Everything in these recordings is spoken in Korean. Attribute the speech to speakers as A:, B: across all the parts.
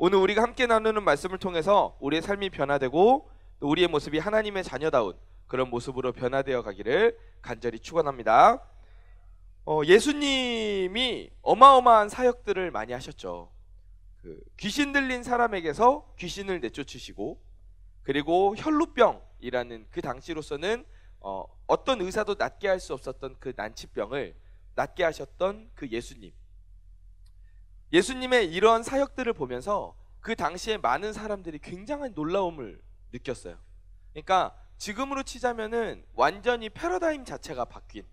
A: 오늘 우리가 함께 나누는 말씀을 통해서 우리의 삶이 변화되고 또 우리의 모습이 하나님의 자녀다운 그런 모습으로 변화되어 가기를 간절히 축원합니다. 예수님이 어마어마한 사역들을 많이 하셨죠. 귀신 들린 사람에게서 귀신을 내쫓으시고, 그리고 혈루병이라는 그 당시로서는 어떤 의사도 낫게 할 수 없었던 그 난치병을 낫게 하셨던 그 예수님의 이러한 사역들을 보면서 그 당시에 많은 사람들이 굉장한 놀라움을 느꼈어요. 그러니까 지금으로 치자면은 완전히 패러다임 자체가 바뀐,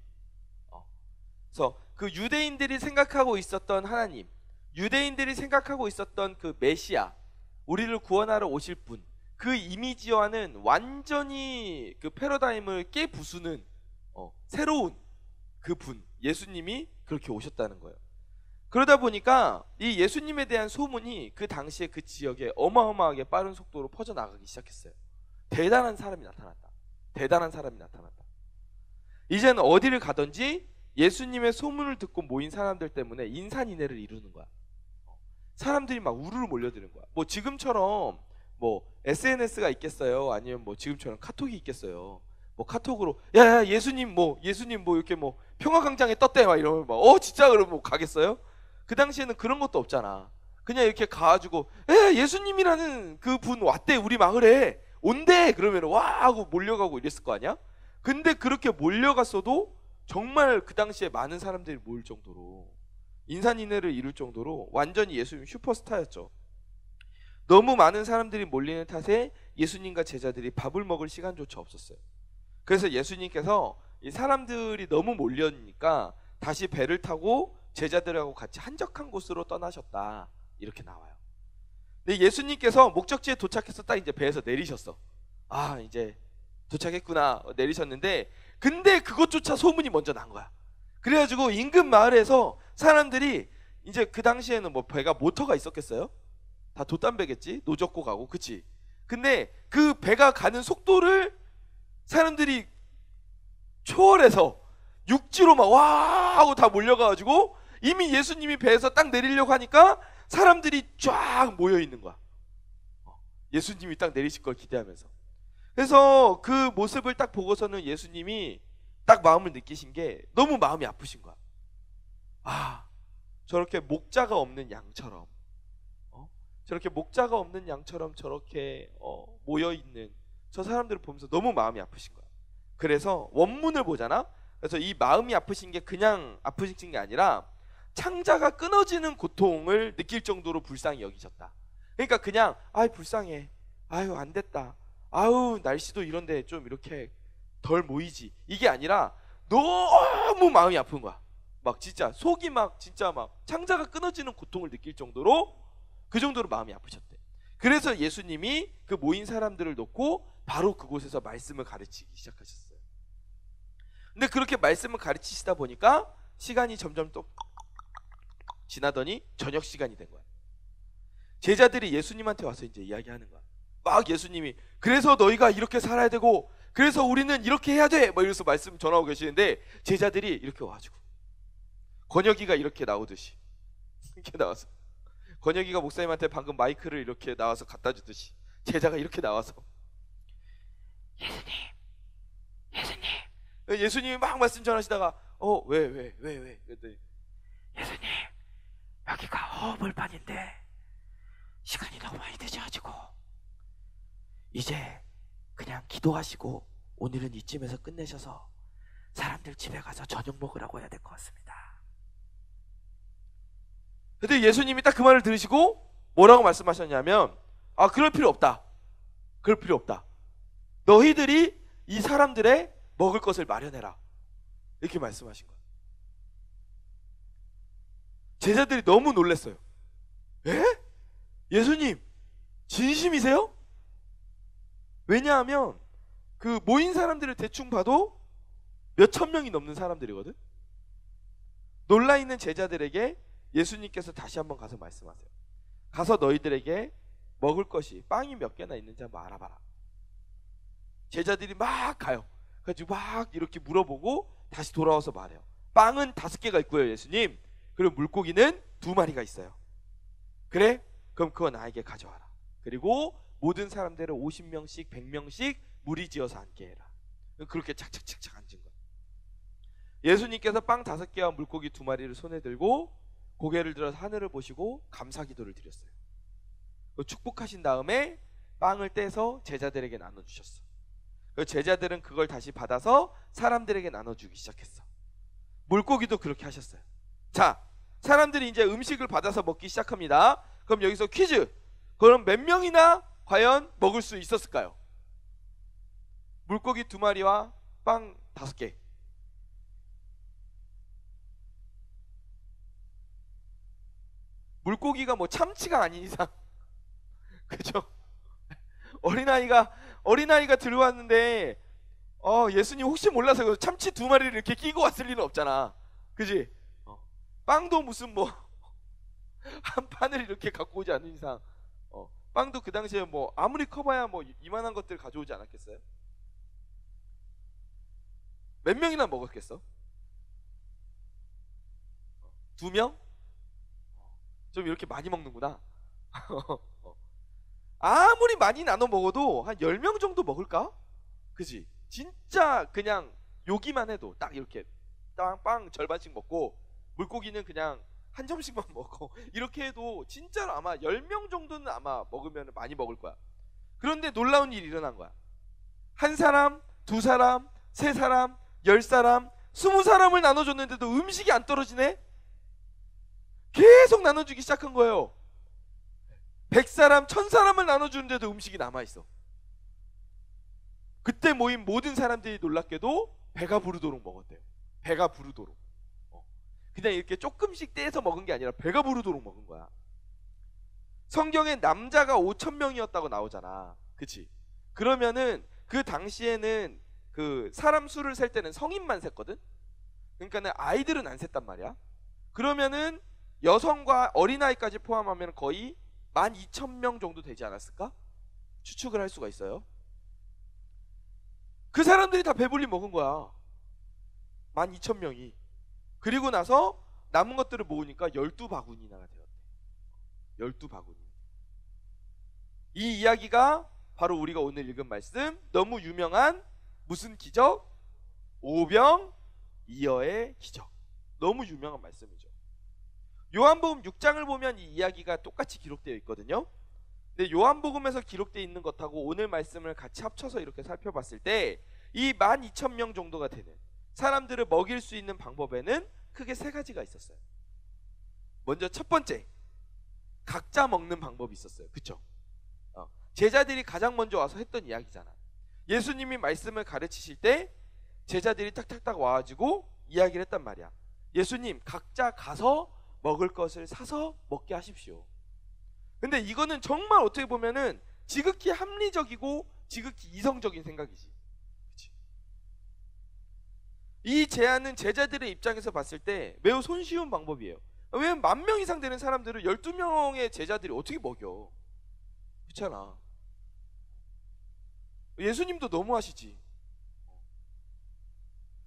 A: 그래서 그 유대인들이 생각하고 있었던 하나님, 유대인들이 생각하고 있었던 그 메시아, 우리를 구원하러 오실 분, 그 이미지와는 완전히 그 패러다임을 깨부수는 새로운 그 분, 예수님이 그렇게 오셨다는 거예요. 그러다 보니까 이 예수님에 대한 소문이 그 당시에 그 지역에 어마어마하게 빠른 속도로 퍼져나가기 시작했어요. 대단한 사람이 나타났다. 대단한 사람이 나타났다. 이제는 어디를 가든지 예수님의 소문을 듣고 모인 사람들 때문에 인산인해를 이루는 거야. 사람들이 막 우르르 몰려드는 거야. 뭐 지금처럼 뭐 SNS가 있겠어요? 아니면 뭐 지금처럼 카톡이 있겠어요? 뭐 카톡으로 야 예수님 뭐 이렇게 뭐 평화광장에 떴대 막 이러면 막 진짜 그러면 뭐 가겠어요? 그 당시에는 그런 것도 없잖아. 그냥 이렇게 가가지고 예수님이라는 그 분 왔대, 우리 마을에 온대, 그러면 와 하고 몰려가고 이랬을 거 아니야? 근데 그렇게 몰려갔어도 정말 그 당시에 많은 사람들이 모일 정도로, 인산인해를 이룰 정도로 완전히 예수님 슈퍼스타였죠. 너무 많은 사람들이 몰리는 탓에 예수님과 제자들이 밥을 먹을 시간조차 없었어요. 그래서 예수님께서 이 사람들이 너무 몰려니까 다시 배를 타고 제자들하고 같이 한적한 곳으로 떠나셨다, 이렇게 나와요. 근데 예수님께서 목적지에 도착해서 딱 이제 배에서 내리셨어. 이제 도착했구나, 내리셨는데, 근데 그것조차 소문이 먼저 난 거야. 그래가지고 인근 마을에서 사람들이, 이제 그 당시에는 뭐 배가 모터가 있었겠어요? 다 돛담배겠지? 노젓고 가고, 그치? 근데 그 배가 가는 속도를 사람들이 초월해서 육지로 막 와 하고 다 몰려가가지고 이미 예수님이 배에서 딱 내리려고 하니까 사람들이 쫙 모여 있는 거야. 예수님이 딱 내리실 걸 기대하면서. 그래서 그 모습을 딱 보고서는 예수님이 딱 마음을 느끼신 게 너무 마음이 아프신 거야. 저렇게 목자가 없는 양처럼, 저렇게 목자가 없는 양처럼 저렇게 모여 있는 저 사람들을 보면서 너무 마음이 아프신 거야. 그래서 원문을 보잖아. 그래서 이 마음이 아프신 게 그냥 아프신 게 아니라 창자가 끊어지는 고통을 느낄 정도로 불쌍히 여기셨다. 그러니까 그냥 불쌍해, 안 됐다, 날씨도 이런데 좀 이렇게 덜 모이지, 이게 아니라 너무 마음이 아픈 거야. 막 진짜 속이 막 진짜 막 창자가 끊어지는 고통을 느낄 정도로, 그 정도로 마음이 아프셨대. 그래서 예수님이 그 모인 사람들을 놓고 바로 그곳에서 말씀을 가르치기 시작하셨어요. 근데 그렇게 말씀을 가르치시다 보니까 시간이 점점 또 지나더니 저녁 시간이 된 거야. 제자들이 예수님한테 와서 이제 이야기하는 거야. 막 예수님이 그래서 너희가 이렇게 살아야 되고, 그래서 우리는 이렇게 해야 돼, 막 이러면서 말씀 전하고 계시는데, 제자들이 이렇게 와가지고 권혁이가 이렇게 나오듯이 이렇게 나와서, 권혁이가 목사님한테 방금 마이크를 이렇게 나와서 갖다 주듯이 제자가 이렇게 나와서 예수님이 막 말씀 전하시다가 왜 그랬더니, 예수님 여기가 허물판인데 시간이 너무 많이 늦어가지고 이제 그냥 기도하시고 오늘은 이쯤에서 끝내셔서 사람들 집에 가서 저녁 먹으라고 해야 될 것 같습니다. 근데 예수님이 딱 그 말을 들으시고 뭐라고 말씀하셨냐면, 그럴 필요 없다, 그럴 필요 없다, 너희들이 이 사람들의 먹을 것을 마련해라, 이렇게 말씀하신 거예요. 제자들이 너무 놀랐어요. 예수님 진심이세요? 왜냐하면 그 모인 사람들을 대충 봐도 몇천 명이 넘는 사람들이거든. 놀라있는 제자들에게 예수님께서 다시 한번 가서 말씀하세요. 가서 너희들에게 먹을 것이 빵이 몇 개나 있는지 한번 알아봐라. 제자들이 막 가요. 그래서 막 이렇게 물어보고 다시 돌아와서 말해요. 빵은 5개가 있고요, 예수님. 그리고 물고기는 2마리가 있어요. 그래? 그럼 그거 나에게 가져와라. 그리고 모든 사람들을 50명씩 100명씩 무리지어서 앉게 해라. 그렇게 착착착착 앉은 거예요. 예수님께서 빵 5개와 물고기 2마리를 손에 들고 고개를 들어서 하늘을 보시고 감사기도를 드렸어요. 축복하신 다음에 빵을 떼서 제자들에게 나눠주셨어. 제자들은 그걸 다시 받아서 사람들에게 나눠주기 시작했어. 물고기도 그렇게 하셨어요. 자, 사람들이 이제 음식을 받아서 먹기 시작합니다. 그럼 여기서 퀴즈. 그럼 몇 명이나 과연 먹을 수 있었을까요? 물고기 2마리와 빵 5개. 물고기가 뭐 참치가 아닌 이상 그죠? 어린아이가 들어왔는데 예수님 혹시 몰라서 참치 2마리를 이렇게 끼고 왔을 리는 없잖아. 그지? 빵도 무슨 뭐 한 판을 이렇게 갖고 오지 않는 이상 빵도 그 당시에 뭐 아무리 커봐야 뭐 이만한 것들 가져오지 않았겠어요? 몇 명이나 먹었겠어? 2명? 좀 이렇게 많이 먹는구나. 아무리 많이 나눠 먹어도 한 10명 정도 먹을까? 그지? 진짜 그냥 요기만 해도 딱 이렇게 빵 절반씩 먹고 물고기는 그냥 한 점씩만 먹고 이렇게 해도 진짜로 아마 10명 정도는 아마 먹으면 많이 먹을 거야. 그런데 놀라운 일이 일어난 거야. 한 사람, 2사람, 3사람, 10사람, 20사람을 나눠줬는데도 음식이 안 떨어지네? 계속 나눠주기 시작한 거예요. 100사람, 1000사람을 나눠주는데도 음식이 남아있어. 그때 모인 모든 사람들이 놀랍게도 배가 부르도록 먹었대요. 배가 부르도록. 그냥 이렇게 조금씩 떼서 먹은 게 아니라 배가 부르도록 먹은 거야. 성경에 남자가 5,000명이었다고 나오잖아. 그치? 그러면은 그 당시에는 그 사람 수를 셀 때는 성인만 셌거든? 그러니까는 아이들은 안 셌단 말이야. 그러면은 여성과 어린아이까지 포함하면 거의 12,000명 정도 되지 않았을까? 추측을 할 수가 있어요. 그 사람들이 다 배불리 먹은 거야. 12,000명이. 그리고 나서 남은 것들을 모으니까 12바구니나 되었대. 12바구니. 이 이야기가 바로 우리가 오늘 읽은 말씀, 너무 유명한 무슨 기적? 오병이어의 기적. 너무 유명한 말씀이죠. 요한복음 6장을 보면 이 이야기가 똑같이 기록되어 있거든요. 근데 요한복음에서 기록되어 있는 것하고 오늘 말씀을 같이 합쳐서 이렇게 살펴봤을 때 이 12,000명 정도가 되는 사람들을 먹일 수 있는 방법에는 크게 3가지가 있었어요. 먼저 첫 번째, 각자 먹는 방법이 있었어요. 그쵸? 제자들이 가장 먼저 와서 했던 이야기잖아. 예수님이 말씀을 가르치실 때 제자들이 탁탁탁 와가지고 이야기를 했단 말이야. 예수님, 각자 가서 먹을 것을 사서 먹게 하십시오. 근데 이거는 정말 어떻게 보면은 지극히 합리적이고 지극히 이성적인 생각이지. 그치? 이 제안은 제자들의 입장에서 봤을 때 매우 손쉬운 방법이에요. 왜냐면 10,000명 이상 되는 사람들을 12명의 제자들이 어떻게 먹여? 그렇잖아. 예수님도 너무하시지.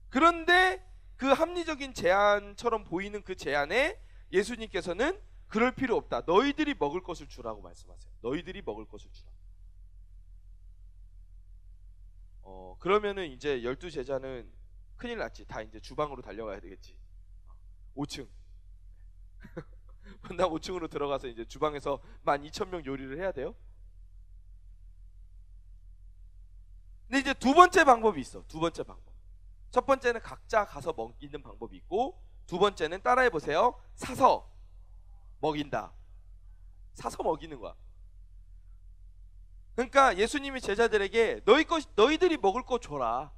A: 그런데 그 합리적인 제안처럼 보이는 그 제안에 예수님께서는 그럴 필요 없다. 너희들이 먹을 것을 주라고 말씀하세요. 너희들이 먹을 것을 주라. 그러면은 이제 12제자는 큰일 났지. 다 이제 주방으로 달려가야 되겠지. 5층. 나 5층으로 들어가서 이제 주방에서 12,000명 요리를 해야 돼요? 근데 이제 두 번째 방법이 있어. 두 번째 방법. 첫 번째는 각자 가서 먹이는 방법이 있고, 두 번째는 따라해 보세요. 사서 먹인다. 사서 먹이는 거야. 그러니까 예수님이 제자들에게 너희들이 먹을 거 줘라.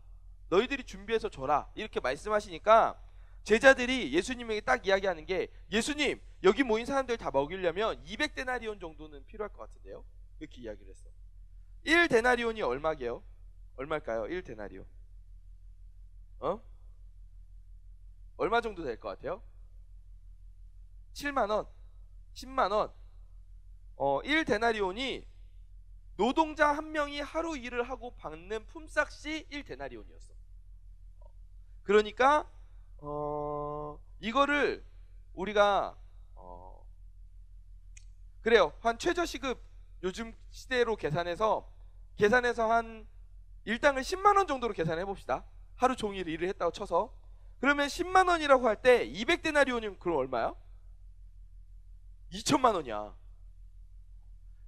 A: 너희들이 준비해서 줘라. 이렇게 말씀하시니까 제자들이 예수님에게 딱 이야기하는 게, 예수님, 여기 모인 사람들 다 먹이려면 200데나리온 정도는 필요할 것 같은데요. 이렇게 이야기를 했어. 1데나리온이 얼마게요? 얼마일까요? 1데나리온. 얼마 정도 될 것 같아요? 7만 원, 10만 원. 1데나리온이 노동자 한 명이 하루 일을 하고 받는 품삯이 1데나리온이었어. 그러니까 이거를 우리가 그래요. 한 최저시급 요즘 시대로 계산해서 한 일당을 10만 원 정도로 계산해 봅시다. 하루 종일 일을 했다고 쳐서. 그러면 10만 원이라고 할 때 200데나리온이면 그럼 얼마야? 2천만 원이야.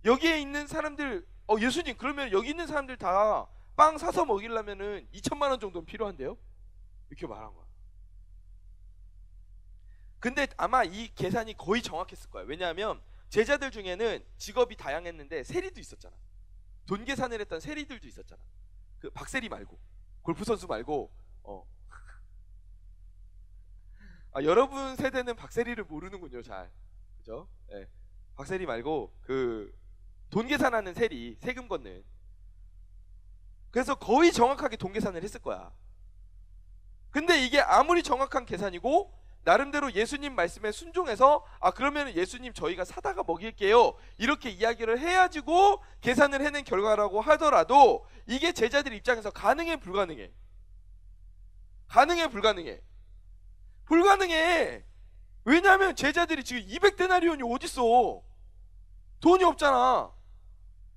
A: 여기에 있는 사람들, 예수님, 그러면 여기 있는 사람들 다 빵 사서 먹이려면은 2천만 원 정도는 필요한데요? 이렇게 말한 거야. 근데 아마 이 계산이 거의 정확했을 거야. 왜냐하면 제자들 중에는 직업이 다양했는데 세리도 있었잖아. 돈 계산을 했던 세리들도 있었잖아. 그 박세리 말고, 골프 선수 말고. 여러분 세대는 박세리를 모르는군요, 잘. 그죠? 네. 박세리 말고 그 돈 계산하는 세리, 세금 걷는. 그래서 거의 정확하게 돈 계산을 했을 거야. 근데 이게 아무리 정확한 계산이고 나름대로 예수님 말씀에 순종해서 그러면 예수님 저희가 사다가 먹일게요, 이렇게 이야기를 해야지고 계산을 해낸 결과라고 하더라도 이게 제자들 입장에서 가능해 불가능해? 가능해 불가능해? 불가능해. 왜냐하면 제자들이 지금 200데나리온이 어딨어? 돈이 없잖아.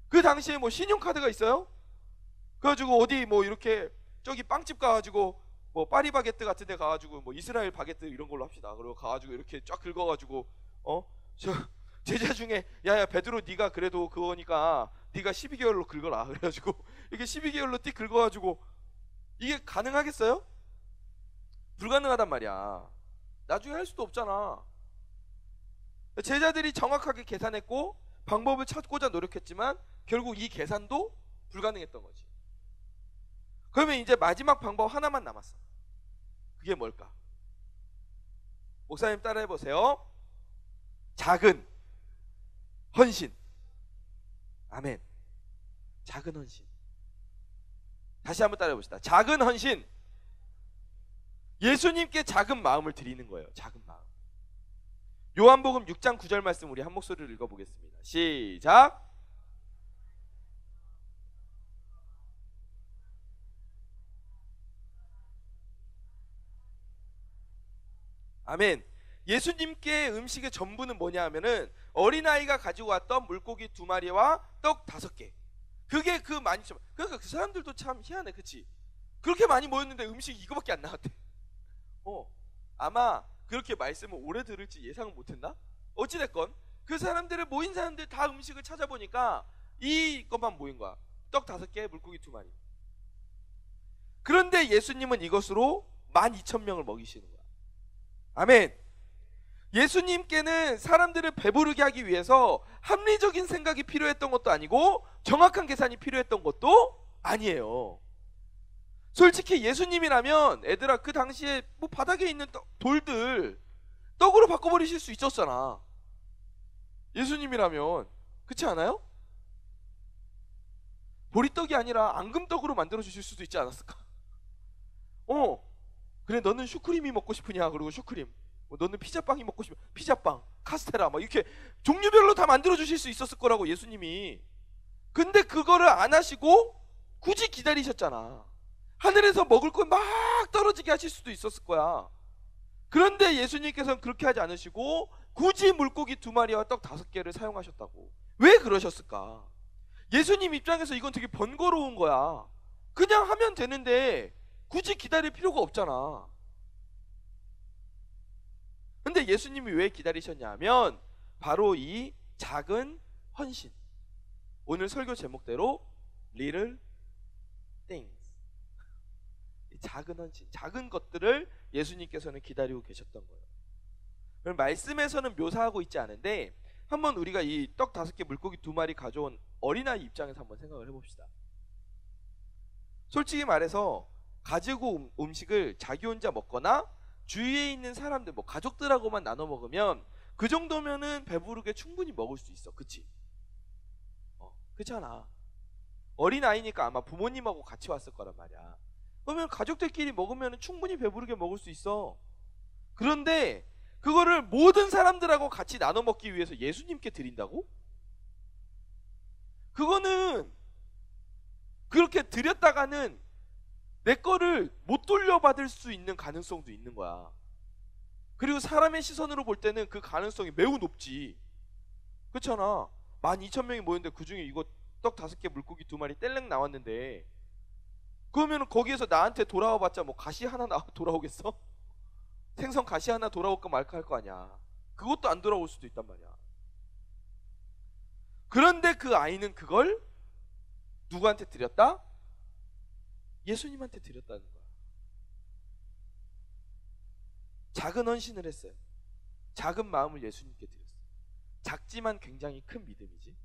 A: 그 당시에 뭐 신용카드가 있어요? 그래가지고 어디 뭐 이렇게 저기 빵집 가가지고 뭐 파리바게뜨 같은 데 가가지고 뭐 이스라엘 바게뜨 이런 걸로 합시다. 그리고 가가지고 이렇게 쫙 긁어가지고 저 제자 중에 야야 베드로 네가 그래도 그거니까 네가 12개월로 긁어라. 그래가지고 이게 12개월로 띡 긁어가지고 이게 가능하겠어요? 불가능하단 말이야. 나중에 할 수도 없잖아. 제자들이 정확하게 계산했고 방법을 찾고자 노력했지만 결국 이 계산도 불가능했던 거지. 그러면 이제 마지막 방법 하나만 남았어. 그게 뭘까? 목사님 따라해 보세요. 작은 헌신. 아멘. 작은 헌신. 다시 한번 따라해 봅시다. 작은 헌신. 예수님께 작은 마음을 드리는 거예요. 작은 마음. 요한복음 6장 9절 말씀 우리 한 목소리로 읽어보겠습니다. 시작. 아멘. 예수님께 음식의 전부는 뭐냐 하면은 어린아이가 가지고 왔던 물고기 2마리와 떡 5개. 그게 그 많이. 그러니까 그 사람들도 참 희한해. 그치? 그렇게 많이 모였는데 음식이 이거밖에 안 나왔대. 아마 그렇게 말씀을 오래 들을지 예상은 못했나? 어찌됐건 그 사람들을 모인 사람들 다 음식을 찾아보니까 이것만 모인 거야. 떡 5개, 물고기 2마리. 그런데 예수님은 이것으로 12,000명을 먹이시는 거야. 아멘. 예수님께는 사람들을 배부르게 하기 위해서 합리적인 생각이 필요했던 것도 아니고 정확한 계산이 필요했던 것도 아니에요. 솔직히 예수님이라면 애들아 그 당시에 뭐 바닥에 있는 돌들 떡으로 바꿔버리실 수 있었잖아. 예수님이라면. 그렇지 않아요? 보리떡이 아니라 앙금떡으로 만들어 주실 수도 있지 않았을까? 그래 너는 슈크림이 먹고 싶으냐? 그리고 슈크림. 너는 피자빵이 먹고 싶으면 피자빵, 카스테라 막 이렇게 종류별로 다 만들어 주실 수 있었을 거라고 예수님이. 근데 그거를 안 하시고 굳이 기다리셨잖아. 하늘에서 먹을 걸 막 떨어지게 하실 수도 있었을 거야. 그런데 예수님께서는 그렇게 하지 않으시고 굳이 물고기 2마리와 떡 5개를 사용하셨다고. 왜 그러셨을까? 예수님 입장에서 이건 되게 번거로운 거야. 그냥 하면 되는데 굳이 기다릴 필요가 없잖아. 근데 예수님이 왜 기다리셨냐 하면 바로 이 작은 헌신. 오늘 설교 제목대로 Little Things. 작은 헌신, 작은 것들을 예수님께서는 기다리고 계셨던 거예요. 그럼 말씀에서는 묘사하고 있지 않은데 한번 우리가 이 떡 5개 물고기 2마리 가져온 어린아이 입장에서 한번 생각을 해봅시다. 솔직히 말해서 가지고 음식을 자기 혼자 먹거나 주위에 있는 사람들, 뭐 가족들하고만 나눠 먹으면 그 정도면은 배부르게 충분히 먹을 수 있어. 그치? 그렇잖아. 어린아이니까 아마 부모님하고 같이 왔을 거란 말이야. 그러면 가족들끼리 먹으면 충분히 배부르게 먹을 수 있어. 그런데 그거를 모든 사람들하고 같이 나눠 먹기 위해서 예수님께 드린다고? 그거는 그렇게 드렸다가는 내 거를 못 돌려받을 수 있는 가능성도 있는 거야. 그리고 사람의 시선으로 볼 때는 그 가능성이 매우 높지. 그렇잖아. 12,000명이 모였는데 그중에 이거 떡 5개 물고기 2마리 뗄랭 나왔는데, 그러면 거기에서 나한테 돌아와봤자 뭐 가시 하나 돌아오겠어? 생선 가시 하나 돌아올까 말까 할 거 아니야. 그것도 안 돌아올 수도 있단 말이야. 그런데 그 아이는 그걸 누구한테 드렸다? 예수님한테 드렸다는 거야. 작은 헌신을 했어요. 작은 마음을 예수님께 드렸어요. 작지만 굉장히 큰 믿음이지.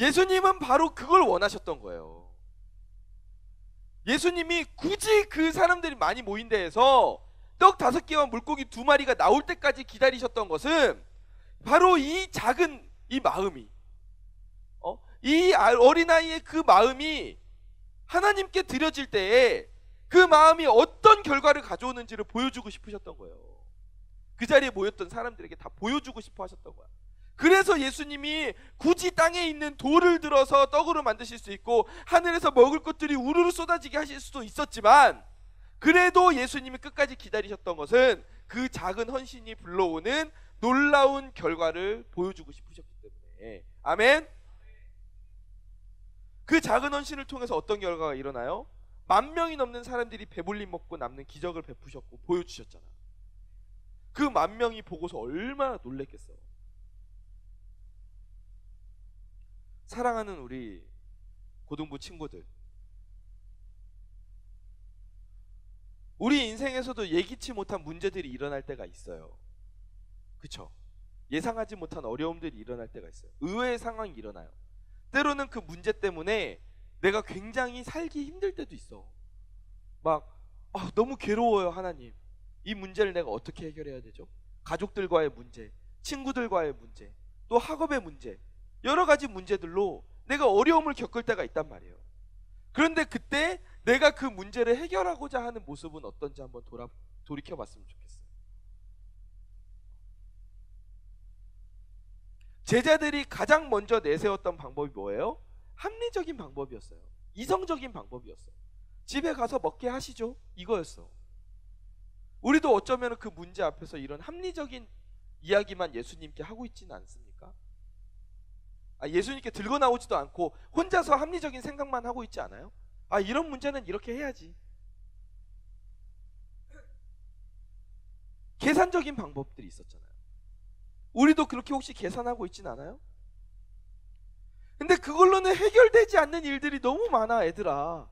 A: 예수님은 바로 그걸 원하셨던 거예요. 예수님이 굳이 그 사람들이 많이 모인 데에서 떡 5개와 물고기 2마리가 나올 때까지 기다리셨던 것은 바로 이 작은 이 마음이, 이 어린아이의 그 마음이 하나님께 드려질 때에 그 마음이 어떤 결과를 가져오는지를 보여주고 싶으셨던 거예요. 그 자리에 모였던 사람들에게 다 보여주고 싶어 하셨던 거야. 그래서 예수님이 굳이 땅에 있는 돌을 들어서 떡으로 만드실 수 있고 하늘에서 먹을 것들이 우르르 쏟아지게 하실 수도 있었지만, 그래도 예수님이 끝까지 기다리셨던 것은 그 작은 헌신이 불러오는 놀라운 결과를 보여주고 싶으셨기 때문에. 아멘. 그 작은 헌신을 통해서 어떤 결과가 일어나요? 10,000명이 넘는 사람들이 배불리 먹고 남는 기적을 베푸셨고 보여주셨잖아. 그 10,000명이 보고서 얼마나 놀랬겠어. 사랑하는 우리 고등부 친구들, 우리 인생에서도 예기치 못한 문제들이 일어날 때가 있어요. 그쵸? 예상하지 못한 어려움들이 일어날 때가 있어요. 의외의 상황이 일어나요. 때로는 그 문제 때문에 내가 굉장히 살기 힘들 때도 있어. 막 너무 괴로워요. 하나님, 이 문제를 내가 어떻게 해결해야 되죠? 가족들과의 문제, 친구들과의 문제, 또 학업의 문제, 여러 가지 문제들로 내가 어려움을 겪을 때가 있단 말이에요. 그런데 그때 내가 그 문제를 해결하고자 하는 모습은 어떤지 한번 돌이켜봤으면 좋겠어요. 제자들이 가장 먼저 내세웠던 방법이 뭐예요? 합리적인 방법이었어요. 이성적인 방법이었어요. 집에 가서 먹게 하시죠, 이거였어. 우리도 어쩌면 그 문제 앞에서 이런 합리적인 이야기만 예수님께 하고 있지는 않습니까? 예수님께 들고 나오지도 않고 혼자서 합리적인 생각만 하고 있지 않아요? 이런 문제는 이렇게 해야지. 계산적인 방법들이 있었잖아요. 우리도 그렇게 혹시 계산하고 있진 않아요? 근데 그걸로는 해결되지 않는 일들이 너무 많아, 애들아.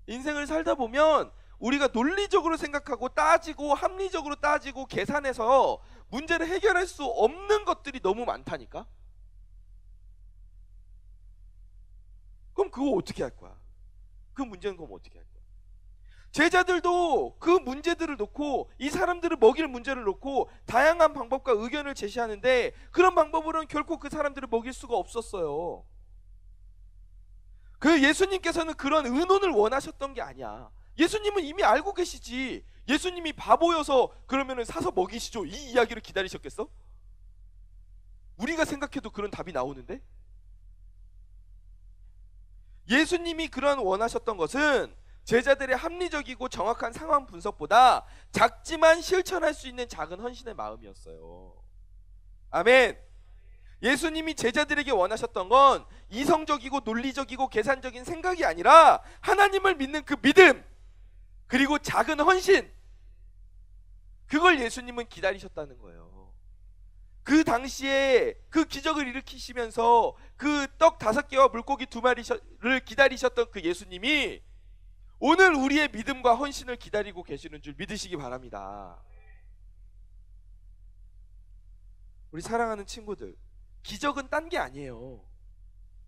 A: 인생을 살다 보면 우리가 논리적으로 생각하고 따지고 합리적으로 따지고 계산해서 문제를 해결할 수 없는 것들이 너무 많다니까? 그럼 그거 어떻게 할 거야? 그 문제는 그럼 어떻게 할 거야? 제자들도 그 문제들을 놓고, 이 사람들을 먹일 문제를 놓고 다양한 방법과 의견을 제시하는데, 그런 방법으로는 결코 그 사람들을 먹일 수가 없었어요. 그 예수님께서는 그런 의논을 원하셨던 게 아니야. 예수님은 이미 알고 계시지. 예수님이 바보여서 그러면은 사서 먹이시죠, 이 이야기를 기다리셨겠어? 우리가 생각해도 그런 답이 나오는데? 예수님이 그런 원하셨던 것은 제자들의 합리적이고 정확한 상황 분석보다 작지만 실천할 수 있는 작은 헌신의 마음이었어요. 아멘. 예수님이 제자들에게 원하셨던 건 이성적이고 논리적이고 계산적인 생각이 아니라 하나님을 믿는 그 믿음, 그리고 작은 헌신, 그걸 예수님은 기다리셨다는 거예요. 그 당시에 그 기적을 일으키시면서 그 떡 5개와 물고기 2마리를 기다리셨던 그 예수님이 오늘 우리의 믿음과 헌신을 기다리고 계시는 줄 믿으시기 바랍니다. 우리 사랑하는 친구들, 기적은 딴 게 아니에요.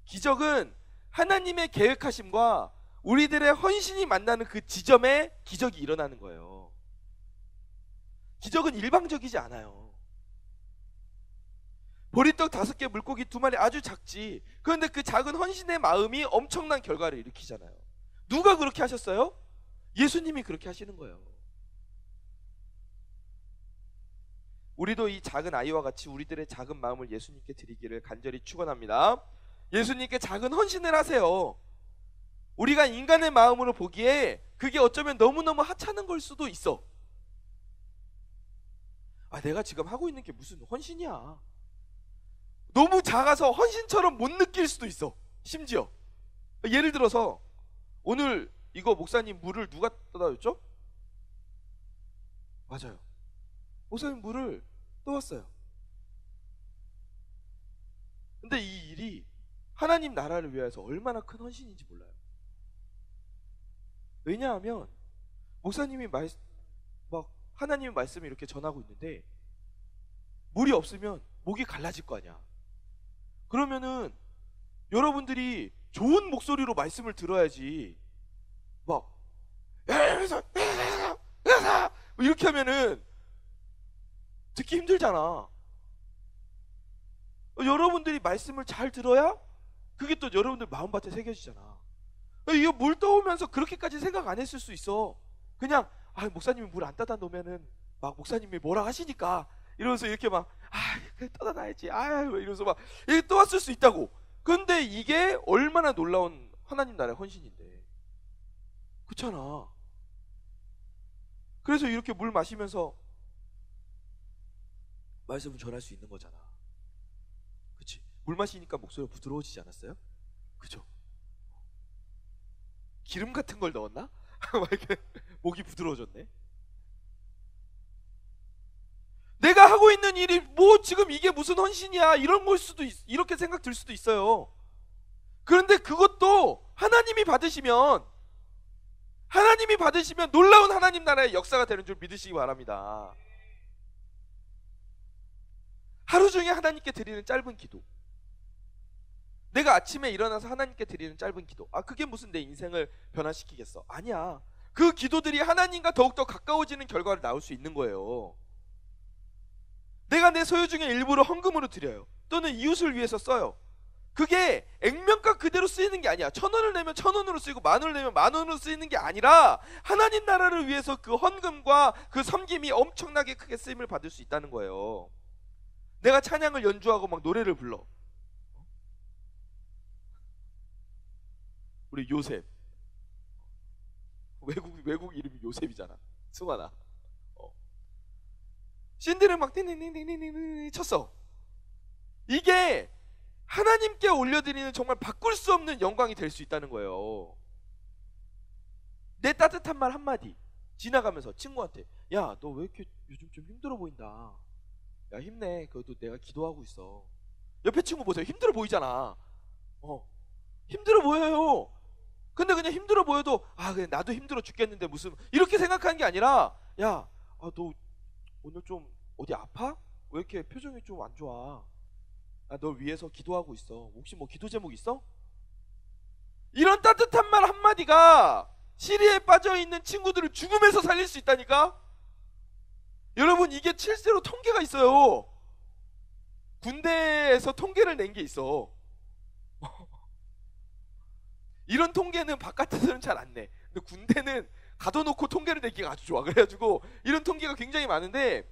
A: 기적은 하나님의 계획하심과 우리들의 헌신이 만나는 그 지점에 기적이 일어나는 거예요. 기적은 일방적이지 않아요. 보리떡 5개, 물고기 2마리 아주 작지. 그런데 그 작은 헌신의 마음이 엄청난 결과를 일으키잖아요. 누가 그렇게 하셨어요? 예수님이 그렇게 하시는 거예요. 우리도 이 작은 아이와 같이 우리들의 작은 마음을 예수님께 드리기를 간절히 축원합니다. 예수님께 작은 헌신을 하세요. 우리가 인간의 마음으로 보기에 그게 어쩌면 너무너무 하찮은 걸 수도 있어. 내가 지금 하고 있는 게 무슨 헌신이야. 너무 작아서 헌신처럼 못 느낄 수도 있어. 심지어 예를 들어서 오늘 이거 목사님 물을 누가 떠다 줬죠? 맞아요. 목사님 물을 떠왔어요. 근데 이 일이 하나님 나라를 위해서 얼마나 큰 헌신인지 몰라요. 왜냐하면 목사님이 막 하나님의 말씀을 이렇게 전하고 있는데 물이 없으면 목이 갈라질 거 아니야. 그러면은 여러분들이 좋은 목소리로 말씀을 들어야지 막 이렇게 하면은 듣기 힘들잖아. 여러분들이 말씀을 잘 들어야 그게 또 여러분들 마음밭에 새겨지잖아. 이게 물 떠오면서 그렇게까지 생각 안 했을 수 있어. 그냥 목사님이 물 안 따다 놓으면은 막 목사님이 뭐라 하시니까 이러면서 이렇게 막 그래 떠다 놔야지 이러면서 막 이렇게 떠왔을 수 있다고. 근데 이게 얼마나 놀라운 하나님 나라의 헌신인데, 그렇잖아. 그래서 이렇게 물 마시면서 말씀을 전할 수 있는 거잖아. 그치? 물 마시니까 목소리가 부드러워지지 않았어요? 그죠? 기름 같은 걸 넣었나? 막 이렇게 목이 부드러워졌네. 내가 하고 있는 일이 뭐 지금 이게 무슨 헌신이야 이런 걸 수도 이렇게 생각 들 수도 있어요. 그런데 그것도 하나님이 받으시면 놀라운 하나님 나라의 역사가 되는 줄 믿으시기 바랍니다. 하루 중에 하나님께 드리는 짧은 기도, 내가 아침에 일어나서 하나님께 드리는 짧은 기도, 그게 무슨 내 인생을 변화시키겠어? 아니야. 그 기도들이 하나님과 더욱더 가까워지는 결과를 낳을 수 있는 거예요. 내가 내 소유 중에 일부를 헌금으로 드려요. 또는 이웃을 위해서 써요. 그게 액면가 그대로 쓰이는 게 아니야. 1,000원을 내면 1,000원으로 쓰이고 10,000원을 내면 10,000원으로 쓰이는 게 아니라 하나님 나라를 위해서 그 헌금과 그 섬김이 엄청나게 크게 쓰임을 받을 수 있다는 거예요. 내가 찬양을 연주하고 막 노래를 불러. 우리 요셉, 외국 이름이 요셉이잖아. 승환아. 신디를 막 띵띵띵띵띵 쳤어. 이게 하나님께 올려드리는 정말 바꿀 수 없는 영광이 될 수 있다는 거예요. 내 따뜻한 말 한마디 지나가면서 친구한테, 야, 너 왜 이렇게 요즘 좀 힘들어 보인다. 야, 힘내. 그래도 내가 기도하고 있어. 옆에 친구 보세요. 힘들어 보이잖아. 힘들어 보여요. 근데 그냥 힘들어 보여도 그래 나도 힘들어 죽겠는데 무슨 이렇게 생각하는 게 아니라, 야, 너 오늘 좀 어디 아파? 왜 이렇게 표정이 좀 안 좋아? 널 위해서 기도하고 있어. 혹시 뭐 기도 제목 있어? 이런 따뜻한 말 한마디가 시리에 빠져있는 친구들을 죽음에서 살릴 수 있다니까? 여러분, 이게 실제로 통계가 있어요. 군대에서 통계를 낸 게 있어. 이런 통계는 바깥에서는 잘 안 내. 근데 군대는 가둬놓고 통계를 내기가 아주 좋아. 그래가지고 이런 통계가 굉장히 많은데,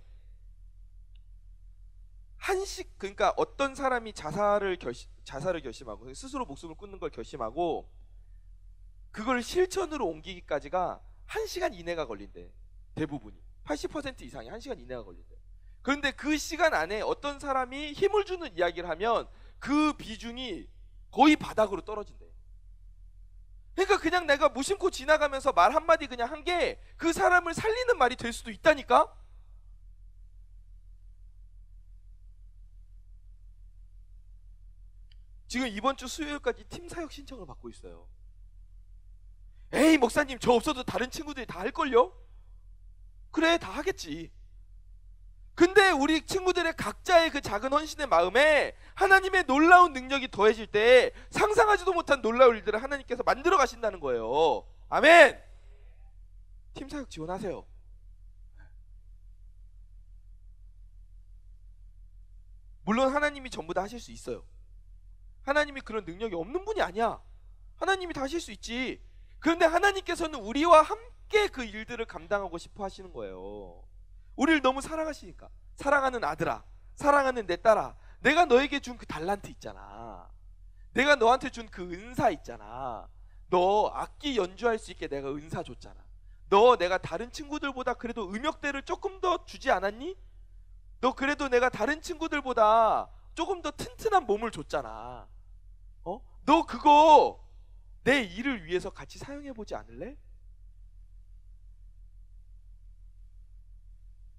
A: 그러니까 어떤 사람이 자살을 결심하고 스스로 목숨을 끊는 걸 결심하고 그걸 실천으로 옮기기까지가 1시간 이내가 걸린대. 대부분이 80% 이상이 1시간 이내가 걸린대. 그런데 그 시간 안에 어떤 사람이 힘을 주는 이야기를 하면 그 비중이 거의 바닥으로 떨어진대. 그러니까 그냥 내가 무심코 지나가면서 말 한마디 그냥 한 게 그 사람을 살리는 말이 될 수도 있다니까? 지금 이번 주 수요일까지 팀 사역 신청을 받고 있어요. 에이, 목사님, 저 없어도 다른 친구들이 다 할걸요? 그래, 다 하겠지. 근데 우리 친구들의 각자의 그 작은 헌신의 마음에 하나님의 놀라운 능력이 더해질 때 상상하지도 못한 놀라운 일들을 하나님께서 만들어 가신다는 거예요. 아멘! 팀 사역 지원하세요. 물론 하나님이 전부 다 하실 수 있어요. 하나님이 그런 능력이 없는 분이 아니야. 하나님이 다 하실 수 있지. 그런데 하나님께서는 우리와 함께 그 일들을 감당하고 싶어 하시는 거예요. 우리를 너무 사랑하시니까. 사랑하는 아들아, 사랑하는 내 딸아, 내가 너에게 준 그 달란트 있잖아. 내가 너한테 준 그 은사 있잖아. 너 악기 연주할 수 있게 내가 은사 줬잖아. 너 내가 다른 친구들보다 그래도 음역대를 조금 더 주지 않았니? 너 그래도 내가 다른 친구들보다 조금 더 튼튼한 몸을 줬잖아. 너 그거 내 일을 위해서 같이 사용해보지 않을래?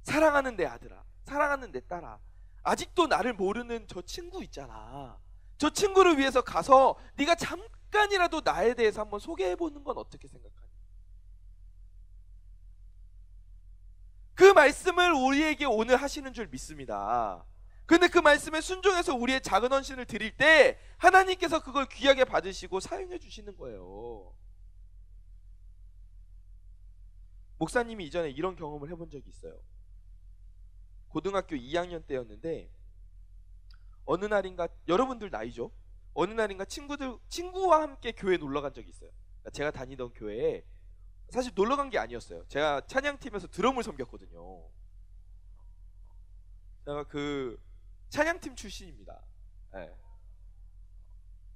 A: 사랑하는 내 아들아, 사랑하는 내 딸아, 아직도 나를 모르는 저 친구 있잖아. 저 친구를 위해서 가서 네가 잠깐이라도 나에 대해서 한번 소개해보는 건 어떻게 생각하니? 그 말씀을 우리에게 오늘 하시는 줄 믿습니다. 근데 그 말씀에 순종해서 우리의 작은 헌신을 드릴 때 하나님께서 그걸 귀하게 받으시고 사용해 주시는 거예요. 목사님이 이전에 이런 경험을 해본 적이 있어요. 고등학교 2학년 때였는데 어느 날인가, 여러분들 나이죠? 어느 날인가 친구와 함께 교회에 놀러 간 적이 있어요. 제가 다니던 교회에, 사실 놀러 간 게 아니었어요. 제가 찬양팀에서 드럼을 섬겼거든요. 제가 그 찬양팀 출신입니다. 네.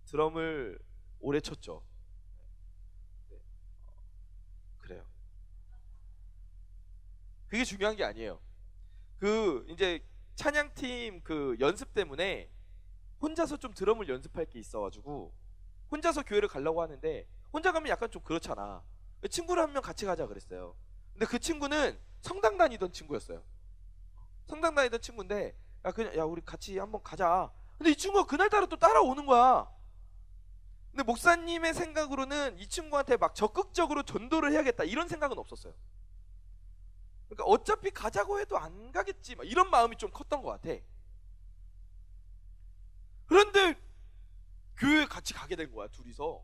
A: 드럼을 오래 쳤죠. 네. 그래요. 그게 중요한 게 아니에요. 이제 찬양팀 그 연습 때문에 혼자서 좀 드럼을 연습할 게 있어가지고 혼자서 교회를 가려고 하는데, 혼자 가면 약간 좀 그렇잖아. 친구를 한 명 같이 가자 그랬어요. 근데 그 친구는 성당 다니던 친구였어요. 성당 다니던 친구인데, 야 우리 같이 한번 가자. 근데 이 친구가 그날따라 또 따라오는 거야. 근데 목사님의 생각으로는 이 친구한테 막 적극적으로 전도를 해야겠다 이런 생각은 없었어요. 그러니까 어차피 가자고 해도 안 가겠지 막 이런 마음이 좀 컸던 것 같아. 그런데 교회에 같이 가게 된 거야, 둘이서.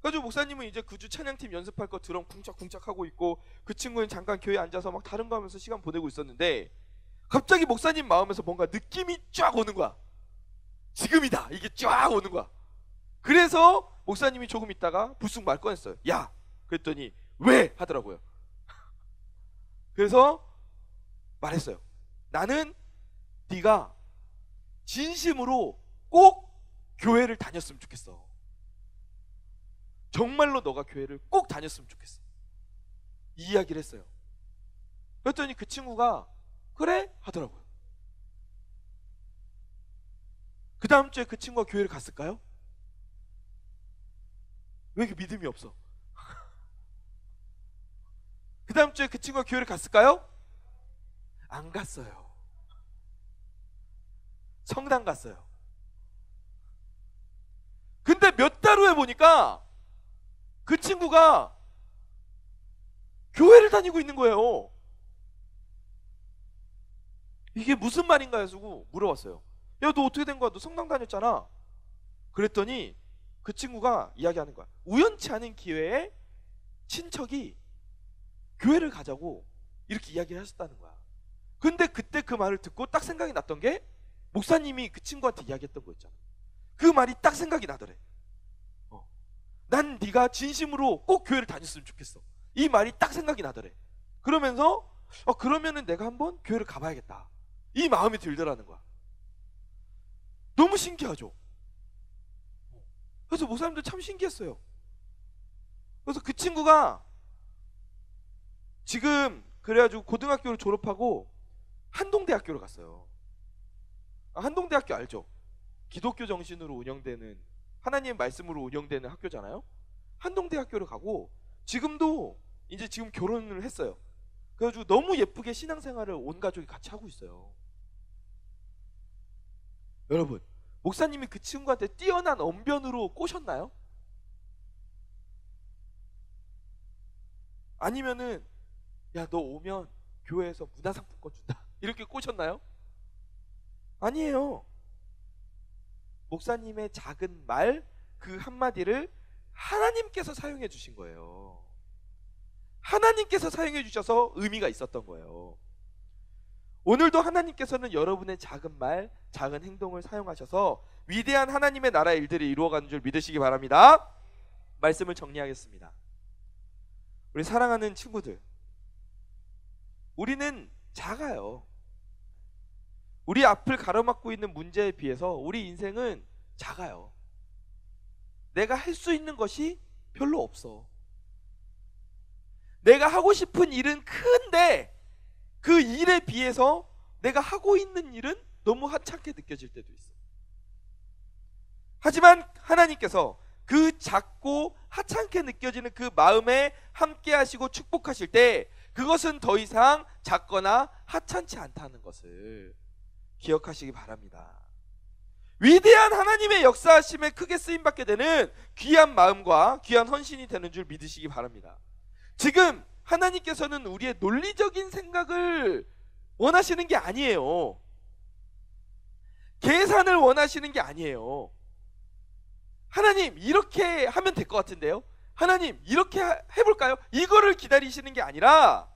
A: 그래가지고 목사님은 이제 그 주 찬양팀 연습할 거 드럼 쿵짝쿵짝 하고 있고, 그 친구는 잠깐 교회에 앉아서 막 다른 거 하면서 시간 보내고 있었는데, 갑자기 목사님 마음에서 뭔가 느낌이 쫙 오는 거야. 지금이다, 이게 쫙 오는 거야. 그래서 목사님이 조금 있다가 불쑥 말 꺼냈어요. 야! 그랬더니 왜? 하더라고요. 그래서 말했어요. 나는 네가 진심으로 꼭 교회를 다녔으면 좋겠어. 정말로 너가 교회를 꼭 다녔으면 좋겠어. 이 이야기를 했어요. 그랬더니 그 친구가 그래? 하더라고요. 그 다음 주에 그 친구가 교회를 갔을까요? 왜 이렇게 믿음이 없어? 그 다음 주에 그 친구가 교회를 갔을까요? 안 갔어요. 성당 갔어요. 근데 몇 달 후에 보니까 그 친구가 교회를 다니고 있는 거예요. 이게 무슨 말인가 해서 물어봤어요. 야, 너 어떻게 된 거야? 너 성당 다녔잖아. 그랬더니 그 친구가 이야기하는 거야. 우연치 않은 기회에 친척이 교회를 가자고 이렇게 이야기를 하셨다는 거야. 근데 그때 그 말을 듣고 딱 생각이 났던 게, 목사님이 그 친구한테 이야기했던 거 있잖아. 그 말이 딱 생각이 나더래. 난 네가 진심으로 꼭 교회를 다녔으면 좋겠어. 이 말이 딱 생각이 나더래. 그러면서 그러면은 내가 한번 교회를 가봐야겠다, 이 마음이 들더라는 거야. 너무 신기하죠? 그래서 목사님도 참 신기했어요. 그래서 그 친구가 지금 그래가지고 고등학교를 졸업하고 한동대학교를 갔어요. 한동대학교 알죠? 기독교 정신으로 운영되는, 하나님의 말씀으로 운영되는 학교잖아요. 한동대학교를 가고 지금도 이제 지금 결혼을 했어요. 그래가지고 너무 예쁘게 신앙생활을 온 가족이 같이 하고 있어요. 여러분, 목사님이 그 친구한테 뛰어난 언변으로 꼬셨나요? 아니면은 야, 너 오면 교회에서 문화상품권 준다 이렇게 꼬셨나요? 아니에요. 목사님의 작은 말 그 한마디를 하나님께서 사용해 주신 거예요. 하나님께서 사용해 주셔서 의미가 있었던 거예요. 오늘도 하나님께서는 여러분의 작은 말, 작은 행동을 사용하셔서 위대한 하나님의 나라의 일들이 이루어가는 줄 믿으시기 바랍니다. 말씀을 정리하겠습니다. 우리 사랑하는 친구들, 우리는 작아요. 우리 앞을 가로막고 있는 문제에 비해서 우리 인생은 작아요. 내가 할 수 있는 것이 별로 없어. 내가 하고 싶은 일은 큰데 그 일에 비해서 내가 하고 있는 일은 너무 하찮게 느껴질 때도 있어. 하지만 하나님께서 그 작고 하찮게 느껴지는 그 마음에 함께 하시고 축복하실 때 그것은 더 이상 작거나 하찮지 않다는 것을 기억하시기 바랍니다. 위대한 하나님의 역사하심에 크게 쓰임받게 되는 귀한 마음과 귀한 헌신이 되는 줄 믿으시기 바랍니다. 지금 하나님께서는 우리의 논리적인 생각을 원하시는 게 아니에요. 계산을 원하시는 게 아니에요. 하나님 이렇게 하면 될 것 같은데요? 하나님 이렇게 해볼까요? 이거를 기다리시는 게 아니라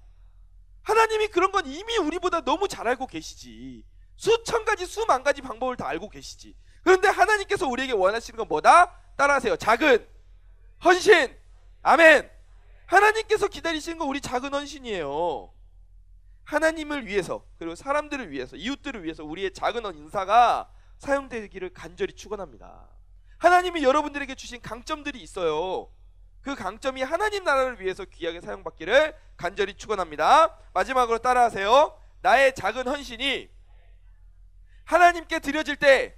A: 하나님이 그런 건 이미 우리보다 너무 잘 알고 계시지. 수천 가지 수만 가지 방법을 다 알고 계시지. 그런데 하나님께서 우리에게 원하시는 건 뭐다? 따라하세요. 작은 헌신. 아멘. 하나님께서 기다리시는 건 우리 작은 헌신이에요. 하나님을 위해서 그리고 사람들을 위해서 이웃들을 위해서 우리의 작은 인사가 사용되기를 간절히 축원합니다. 하나님이 여러분들에게 주신 강점들이 있어요. 그 강점이 하나님 나라를 위해서 귀하게 사용받기를 간절히 축원합니다. 마지막으로 따라하세요. 나의 작은 헌신이 하나님께 드려질 때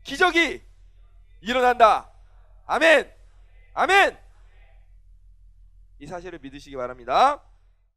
A: 기적이 일어난다. 아멘. 아멘. 이 사실을 믿으시기 바랍니다.